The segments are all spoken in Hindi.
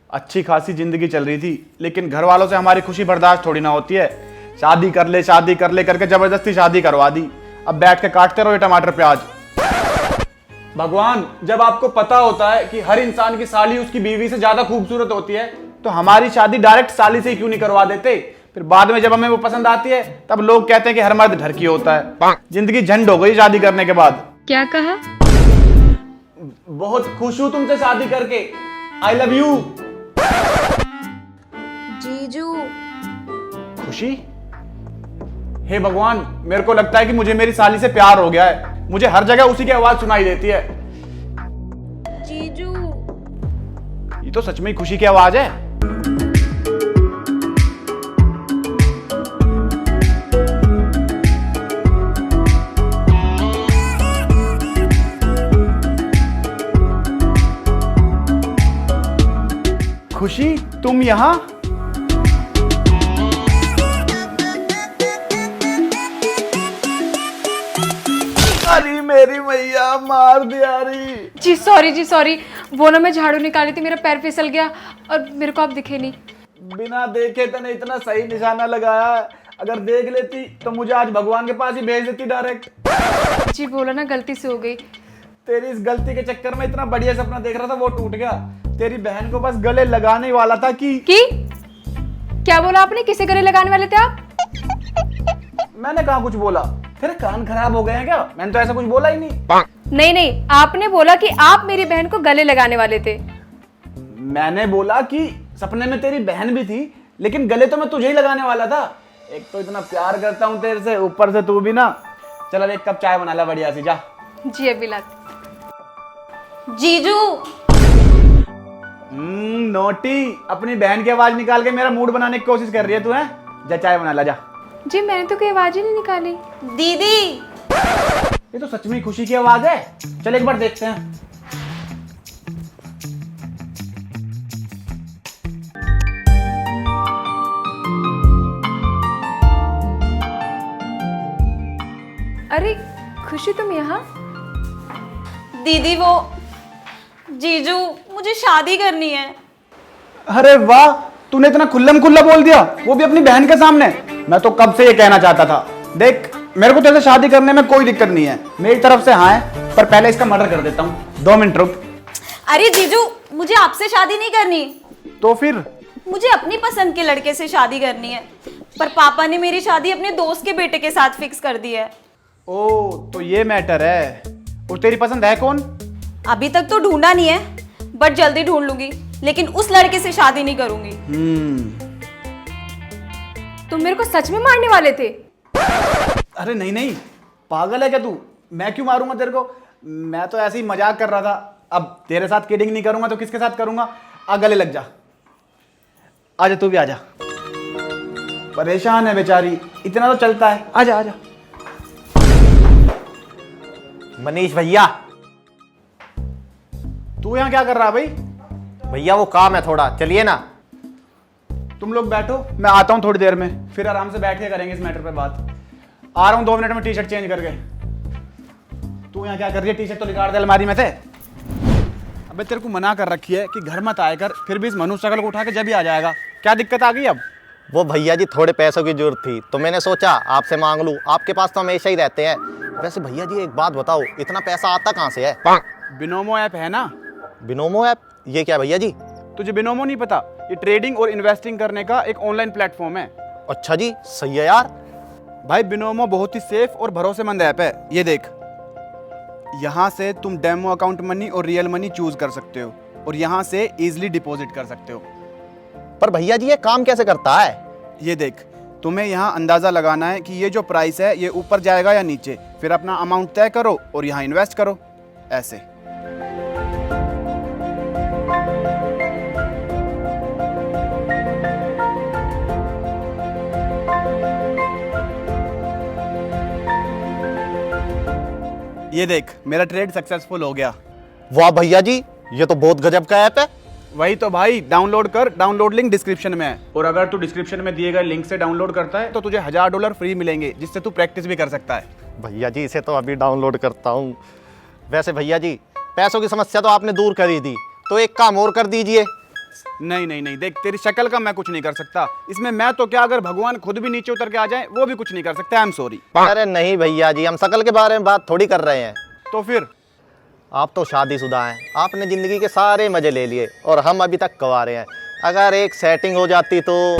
अच्छी खासी जिंदगी चल रही थी, लेकिन घर वालों से हमारी खुशी बर्दाश्त थोड़ी ना होती है। शादी कर ले करके जबरदस्ती शादी करवा दी। अब बैठ के काटते रहो ये टमाटर प्याज। भगवान, जब आपको पता होता है कि हर इंसान की साली उसकी बीवी से ज्यादा खूबसूरत होती है, तो हमारी शादी डायरेक्ट साली से ही क्यों नहीं करवा देते? फिर बाद में जब हमें वो पसंद आती है तब लोग कहते हैं कि हर मर्द ढरकी होता है। जिंदगी झंड हो गई शादी करने के बाद। क्या कहा? बहुत खुश हूं तुमसे शादी करके। I love you. जीजू। खुशी? हे भगवान, मेरे को लगता है कि मुझे मेरी साली से प्यार हो गया है। मुझे हर जगह उसी की आवाज सुनाई देती है। जीजू। ये तो सच में ही खुशी की आवाज है। खुशी, तुम यहां? अरे मेरी मैया, मार दिया री। जी सॉरी, वो ना मैं झाड़ू निकाली थी, मेरा पैर फिसल गया और मेरे को आप दिखे नहीं। बिना देखे तने इतना सही निशाना लगाया है। अगर देख लेती तो मुझे आज भगवान के पास ही भेज देती डायरेक्ट। जी बोला ना, गलती से हो गई। तेरी इस गलती के चक्कर में इतना बढ़िया सपना देख रहा था वो टूट गया। तेरी बहन को बस गले लगाने वाला था कि क्या बोला आपने? किसे गले लगाने वाले थे आप? मैंने कहा कुछ बोला? तेरे कान खराब हो गए हैं क्या? मैंने तो ऐसा कुछ बोला ही नहीं। नहीं, आपने बोला कि आप मेरी बहन को गले लगाने वाले थे। मैंने बोला कि सपने में तेरी बहन भी थी, लेकिन गले तो मैं तुझे ही लगाने वाला था। एक तो इतना प्यार करता हूँ तेरे से, ऊपर से तू भी ना। चल अब एक कप चाय बना ला बढ़िया सी, जा। जी अभी लाती। जीजू। नोटी, अपनी बहन की आवाज निकाल के मेरा मूड बनाने की कोशिश कर रही है तू, है? जा चाय बना ला, जा। जी मैंने तो कोई आवाज ही नहीं निकाली। दीदी। ये तो सच में खुशी की आवाज है। चल एक बार देखते हैं। अरे खुशी, तुम यहाँ? दीदी वो जीजू, मुझे शादी करनी है। अरे वाह, तूने इतना खुल्लम खुल्ला बोल दिया, वो भी अपनी बहन के सामने। मैं तो कब से ये कहना चाहता था। देख, मेरे को तेरे से शादी करने में कोई दिक्कत नहीं है, मेरी तरफ से हाँ है, पर पहले इसका मर्डर कर देता हूँ। 2 मिनट रुक। अरे जीजू, मुझे आपसे शादी नहीं करनी। तो फिर? मुझे अपनी पसंद के लड़के से शादी करनी है, पर पापा ने मेरी शादी अपने दोस्त के बेटे के साथ फिक्स कर दी है। ओ, तो ये मैटर है। और तेरी पसंद है कौन? अभी तक तो ढूंढा नहीं है, बट जल्दी ढूंढ लूंगी, लेकिन उस लड़के से शादी नहीं करूंगी। तुम मेरे को सच में मारने वाले थे? अरे नहीं नहीं, पागल है क्या तू? मैं क्यों मारूंगा तेरे को? मैं तो ऐसे ही मजाक कर रहा था। अब तेरे साथ किडिंग नहीं करूंगा तो किसके साथ करूंगा? आ गले लग जा। आजा, तू भी आजा। परेशान है बेचारी, इतना तो चलता है। आजा आजा। मनीष भैया। तू यहाँ क्या कर रहा है भाई? भैया वो काम है थोड़ा, चलिए ना। तुम लोग बैठो, मैं आता हूँ थोड़ी देर में, फिर आराम से बैठ के करेंगे इस मैटर पे बात। आ रहा हूँ 2 मिनट में, टी शर्ट चेंज करके। तू यहाँ क्या कर रही है? टी शर्ट तो निकाल दे अलमारी में से। अबे तेरे को मना कर रखी है कि घर मत आया कर, फिर भी इस मनुष्य शकल को उठा के जब ही आ जाएगा। क्या दिक्कत आ गई अब? वो भैया जी थोड़े पैसों की जरूरत थी, तो मैंने सोचा आपसे मांग लूं। आपके पास तो हमेशा ही रहते हैं। वैसे भैया जी एक बात बताओ, इतना पैसा आता कहाँ से है? बिनोमो ऐप है ना? Binomo app? ये क्या भैया जी? तुझे बिनोमो नहीं पता? ये ट्रेडिंग और इन्वेस्टिंग करने का एक ऑनलाइन प्लेटफॉर्म है। अच्छा जी, सही है यार। भाई बिनोमो बहुत ही सेफ और भरोसेमंद ऐप है। ये देख, यहाँ से तुम डेमो अकाउंट मनी और रियल मनी चूज कर सकते हो, और यहाँ से इजीली डिपॉजिट कर सकते हो। पर भैया जी ये काम कैसे करता है? ये देख, तुम्हें यहाँ अंदाजा लगाना है कि ये जो प्राइस है ये ऊपर जाएगा या नीचे, फिर अपना अमाउंट तय करो और यहाँ इन्वेस्ट करो। ऐसे। ये देख, मेरा ट्रेड सक्सेसफुल हो गया। वाह भैया जी, ये तो बहुत गजब का ऐप है। वही तो भाई, डाउनलोड कर। डाउनलोड लिंक डिस्क्रिप्शन में है, और अगर तू डिस्क्रिप्शन में दिए गए लिंक से डाउनलोड करता है तो तुझे $1000 फ्री मिलेंगे, जिससे तू प्रैक्टिस भी कर सकता है। भैया जी इसे तो अभी डाउनलोड करता हूँ। वैसे भैया जी पैसों की समस्या तो आपने दूर कर ही दी, तो एक काम और कर दीजिए। नहीं नहीं नहीं, देख तेरी शक्ल का मैं कुछ नहीं कर सकता इसमें। मैं तो क्या, अगर भगवान खुद भी नीचे उतर के आ जाए वो भी कुछ नहीं कर सकता। I am sorry. अरे नहीं भैया जी, हम शकल के बारे में बात थोड़ी कर रहे हैं। तो फिर आप तो शादीशुदा हैं, आपने ज़िंदगी के सारे मज़े ले लिए और हम अभी तक कुंवारे हैं। अगर एक सेटिंग हो जाती तो।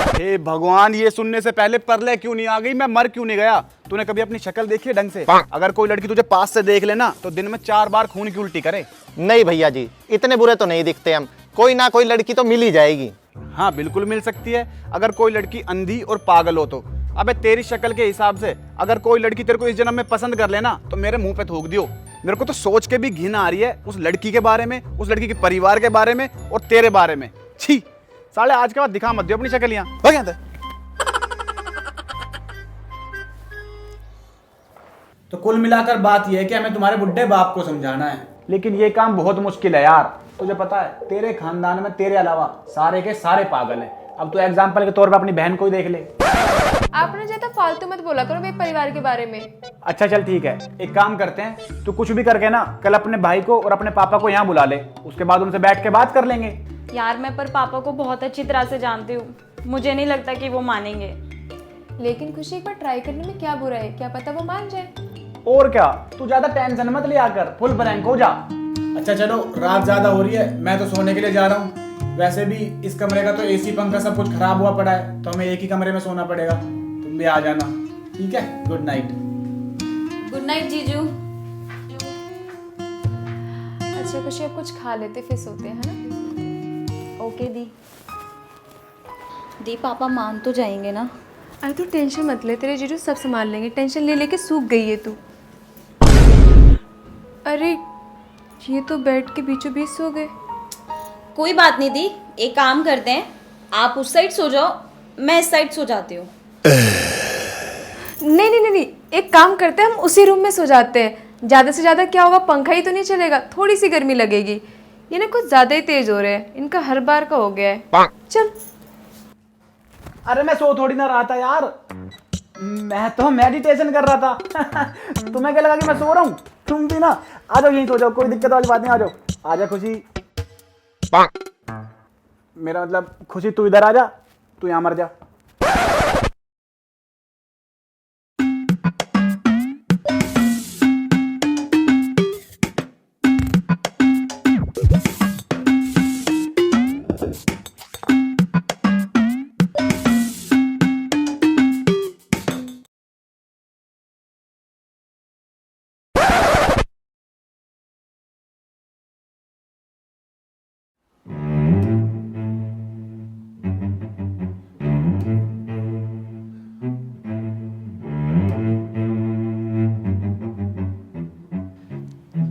हे भगवान, ये सुनने से पहले परले क्यों नहीं आ गई, मैं मर क्यों नहीं गया। तूने कभी अपनी शक्ल देखी है ढंग से? अगर कोई लड़की तुझे पास से देख लेना तो दिन में 4 बार खून की उल्टी करे। नहीं भैया जी, इतने बुरे तो नहीं दिखते हम। कोई ना कोई लड़की तो मिल ही जाएगी। हाँ बिल्कुल मिल सकती है, अगर कोई लड़की अंधी और पागल हो तो। अबे तेरी शक्ल के हिसाब से अगर कोई लड़की तेरे को इस जन्म में पसंद कर लेना तो मेरे मुंह पे थूक दियो। मेरे को तो सोच के भी घिन आ रही है उस लड़की के बारे में, उस लड़की के परिवार के बारे में और तेरे बारे में। छी साले, आज के बाद दिखा मत दियो अपनी शक्ल यहाँ। हो गया था। तो कुल मिलाकर बात यह है कि हमें तुम्हारे बुड्ढे बाप को समझाना है, लेकिन ये काम बहुत मुश्किल है यार। तुझे पता है तेरे खानदान में तेरे अलावा सारे के सारे पागल हैं। अब तो एग्जाम्पल के तौर पे अपनी बहन को ही देख ले। आपने ज्यादा फालतू मत बोला करो मेरे परिवार के बारे में। अच्छा चल ठीक है, एक काम करते हैं, तू कुछ भी करके ना कल अपने भाई को और अपने पापा को यहाँ बुला ले, उसके बाद उनसे बैठ के बात कर लेंगे। यार मैं पर पापा को बहुत अच्छी तरह से जानती हूँ, मुझे नहीं लगता कि वो मानेंगे। लेकिन खुशी एक बार ट्राई करने में क्या बुरा है, क्या पता वो मान जाए। और क्या, तू ज्यादा टेंशन मत लिया कर, फुल फ्रैंक हो जा। अच्छा चलो, रात ज्यादा हो रही है, मैं तो सोने के लिए जा रहा हूँ। वैसे भी इस कमरे का तो एसी पंखा सब कुछ खराब हुआ पड़ा है, तो हमें एक ही कमरे में सोना पड़ेगा। तुम भी आ जाना, ठीक है? Good night. गुड नाइट जीजू। अच्छा खुशी, अब कुछ खा लेते फिर सोते हैं, है ना? ओके दी। दी पापा मान तो जाएंगे ना? अरे तू टेंशन मत ले, तेरे जीजू सब संभाल लेंगे। टेंशन ले लेके सूख गई है तू। अरे ये तो बेड के बीचों बीच सो गए। कोई बात नहीं दी, एक काम करते हैं, आप उस साइड सो जाओ, मैं इस साइड सो जाती हूँ। नहीं नहीं नहीं नहीं, एक काम करते हैं, हम उसी रूम में सो जाते हैं। ज़्यादा से ज़्यादा क्या होगा, पंखा ही तो नहीं चलेगा, थोड़ी सी गर्मी लगेगी। ये ना कुछ ज़्यादा ही तेज हो रहे हैं, इनका हर बार का हो गया है। चल। अरे मैं सो थोड़ी ना रहा था यार, मैं तो मेडिटेशन कर रहा था। तुम्हें क्या लगा कि मैं सो रहा हूँ? तुम भी ना आ जाओ, यहीं सो जाओ, कोई दिक्कत वाली बात नहीं। आ जाओ, आजा खुशी। मेरा मतलब खुशी, तू इधर आ जा, तू यहाँ मर जा।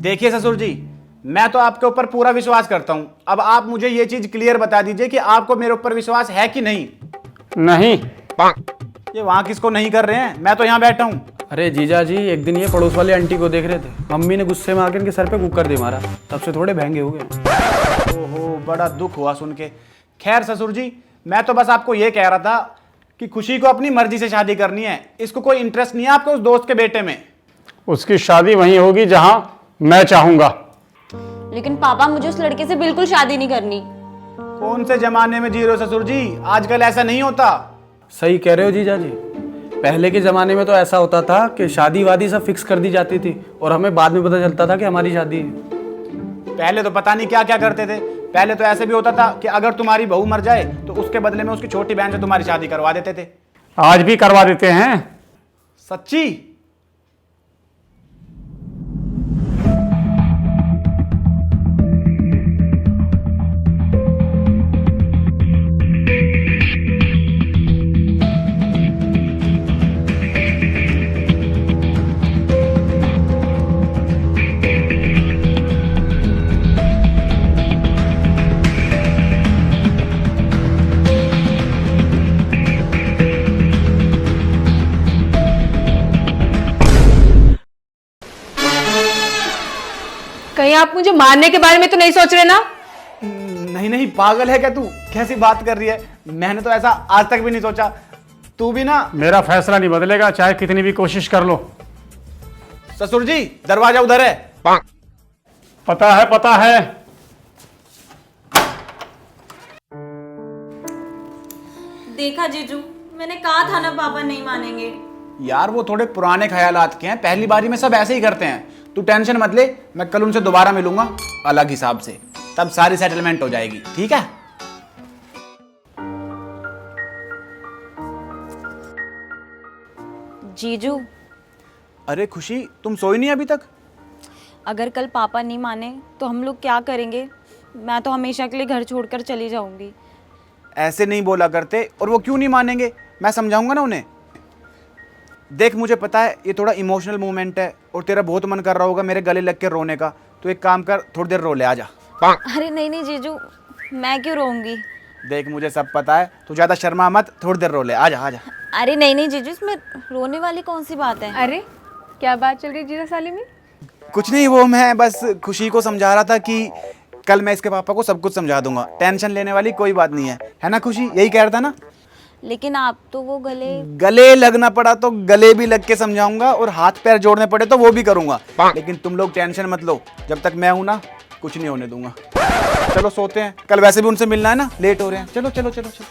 देखिए ससुर जी, मैं तो आपके ऊपर पूरा विश्वास करता हूं। अब आप मुझे ये चीज क्लियर बता दीजिए कि आपको मेरे ऊपर विश्वास है कि नहीं? नहीं। ये वहां किसको नहीं कर रहे हैं? मैं तो यहाँ बैठा हूँ। अरे जीजा जी, एक दिन ये पड़ोस वाले आंटी को देख रहे थे, मम्मी ने गुस्से में आकर इनके सर पे कुकर दे मारा, तब से थोड़े महंगे हो गए। ओहो, बड़ा दुख हुआ सुन के। खैर ससुर जी, मैं तो बस आपको ये कह रहा था कि खुशी को अपनी मर्जी से शादी करनी है, इसको कोई इंटरेस्ट नहीं है आपके उस दोस्त के बेटे में। उसकी शादी वहीं होगी जहां मैं चाहूंगा। लेकिन पापा मुझे उस लड़के से बिल्कुल शादी नहीं करनी। कौन से जमाने में जी रहे हो ससुर जी? आजकल ऐसा नहीं होता। सही कह रहे हो जीजा जी, पहले के ज़माने में तो ऐसा होता था कि शादी वादी सब फिक्स कर दी जाती थी और हमें बाद में पता चलता था कि हमारी शादी है। पहले तो पता नहीं क्या क्या करते थे। पहले तो ऐसे भी होता था कि अगर तुम्हारी बहू मर जाए तो उसके बदले में उसकी छोटी बहन से तुम्हारी शादी करवा देते थे। आज भी करवा देते हैं। सच्ची? कहीं आप मुझे मारने के बारे में तो नहीं सोच रहे ना? नहीं नहीं, पागल है क्या तू? कैसी बात कर रही है? मैंने तो ऐसा आज तक भी नहीं सोचा। तू भी ना। मेरा फैसला नहीं बदलेगा, चाहे कितनी भी कोशिश कर लो। ससुर जी, दरवाजा उधर है। पता है, पता है। देखा जीजू, मैंने कहा था ना पापा नहीं मानेंगे। यार वो थोड़े पुराने ख्यालात के हैं, पहली बारी में सब ऐसे ही करते हैं। तू टेंशन मत ले, मैं कल उनसे दोबारा मिलूंगा अलग हिसाब से, तब सारी सेटलमेंट हो जाएगी, ठीक है। जीजू, अरे खुशी, तुम सोई नहीं अभी तक? अगर कल पापा नहीं माने तो हम लोग क्या करेंगे? मैं तो हमेशा के लिए घर छोड़कर चली जाऊंगी। ऐसे नहीं बोला करते। और वो क्यों नहीं मानेंगे, मैं समझाऊंगा ना उन्हें। देख मुझे पता है ये थोड़ा इमोशनल मोमेंट है और तेरा बहुत मन कर रहा होगा मेरे गले लग के रोने का, तो एक काम कर, थोड़ी देर रो ले, आजा। अरे नहीं नहीं जीजू, मैं क्यों रोऊंगी? देख मुझे सब पता है, तू ज्यादा शर्मा मत, थोड़ी देर रो ले, आजा आजा। अरे नहीं नहीं जीजू, इसमें रोने वाली कौन सी बात है? अरे क्या बात चल रही है जीजा साली में? कुछ नहीं, वो मैं बस खुशी को समझा रहा था कि कल मैं इसके पापा को सब कुछ समझा दूंगा, टेंशन लेने वाली कोई बात नहीं है ना खुशी? यही कह रहा था ना? लेकिन आप तो वो गले लगना पड़ा तो गले भी लग के समझाऊंगा, और हाथ पैर जोड़ने पड़े तो वो भी करूंगा, लेकिन तुम लोग टेंशन मत लो, जब तक मैं हूं ना कुछ नहीं होने दूंगा। चलो सोते हैं, कल वैसे भी उनसे मिलना है ना, लेट हो रहे हैं। चलो चलो चलो चलो।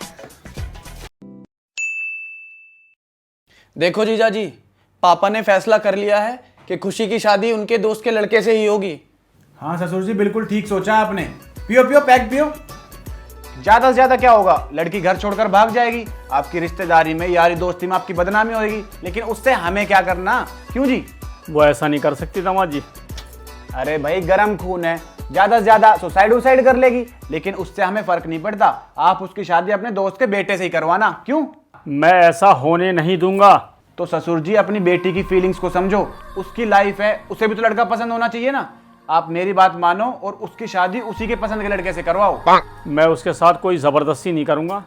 देखो जीजा जी, पापा ने फैसला कर लिया है कि खुशी की शादी उनके दोस्त के लड़के से ही होगी। हाँ ससुर जी, बिल्कुल ठीक सोचा आपने। पियो पियो, पैक पियो। ज्यादा से ज्यादा क्या होगा, लड़की घर छोड़कर भाग जाएगी, आपकी रिश्तेदारी में यारी दोस्ती में आपकी बदनामी होगी, लेकिन उससे हमें क्या करना, क्यों जी? वो ऐसा नहीं कर सकती दामाद जी। अरे भाई गरम खून है, ज्यादा से ज्यादा सुसाइड कर लेगी, लेकिन उससे हमें फर्क नहीं पड़ता। आप उसकी शादी अपने दोस्त के बेटे से ही करवाना, क्यों? मैं ऐसा होने नहीं दूंगा। तो ससुर जी अपनी बेटी की फीलिंग्स को समझो, उसकी लाइफ है, उसे भी तो लड़का पसंद होना चाहिए ना। आप मेरी बात मानो और उसकी शादी उसी के पसंद के लड़के से करवाओ। मैं उसके साथ कोई ज़बरदस्ती नहीं करूंगा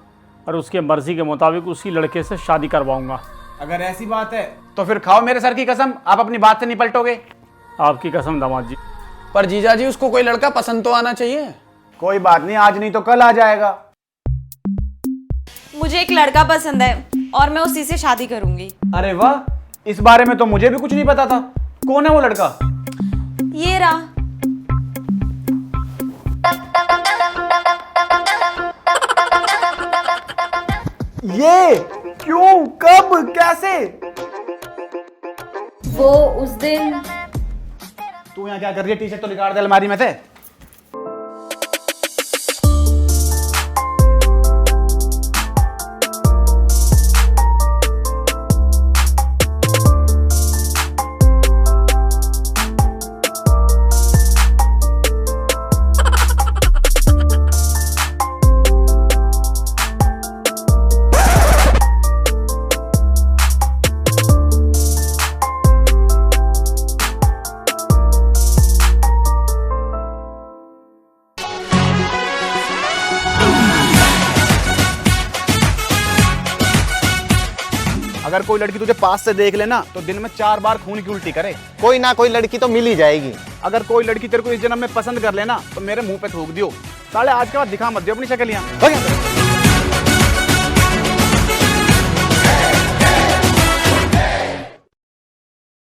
और उसके मर्जी के मुताबिक उसी लड़के से शादी करवाऊंगा। अगर ऐसी बात है तो फिर खाओ मेरे सर की कसम, आप अपनी बात से नहीं पलटोगे। आपकी कसम दामाद जी। पर जीजा जी उसको कोई लड़का पसंद तो आना चाहिए। कोई बात नहीं, आज नहीं तो कल आ जाएगा। मुझे एक लड़का पसंद है और मैं उसी से शादी करूंगी। अरे वाह, इस बारे में तो मुझे भी कुछ नहीं पता था। कौन है वो लड़का? ये रहा। ये क्यों, कब, कैसे? वो उस दिन तू यहाँ क्या कर रही है? टी शर्ट तो निकाल दे अलमारी में से। अगर कोई लड़की तुझे पास से देख लेना तो दिन में 4 बार खून की उल्टी करे। कोई ना कोई लड़की तो मिल ही जाएगी। अगर कोई लड़की तेरे को इस जन्म में पसंद कर लेना तो मेरे मुंह पे थूक दियो। साले आज के बाद दिखा मत दियो अपनी शक्ल यहाँ।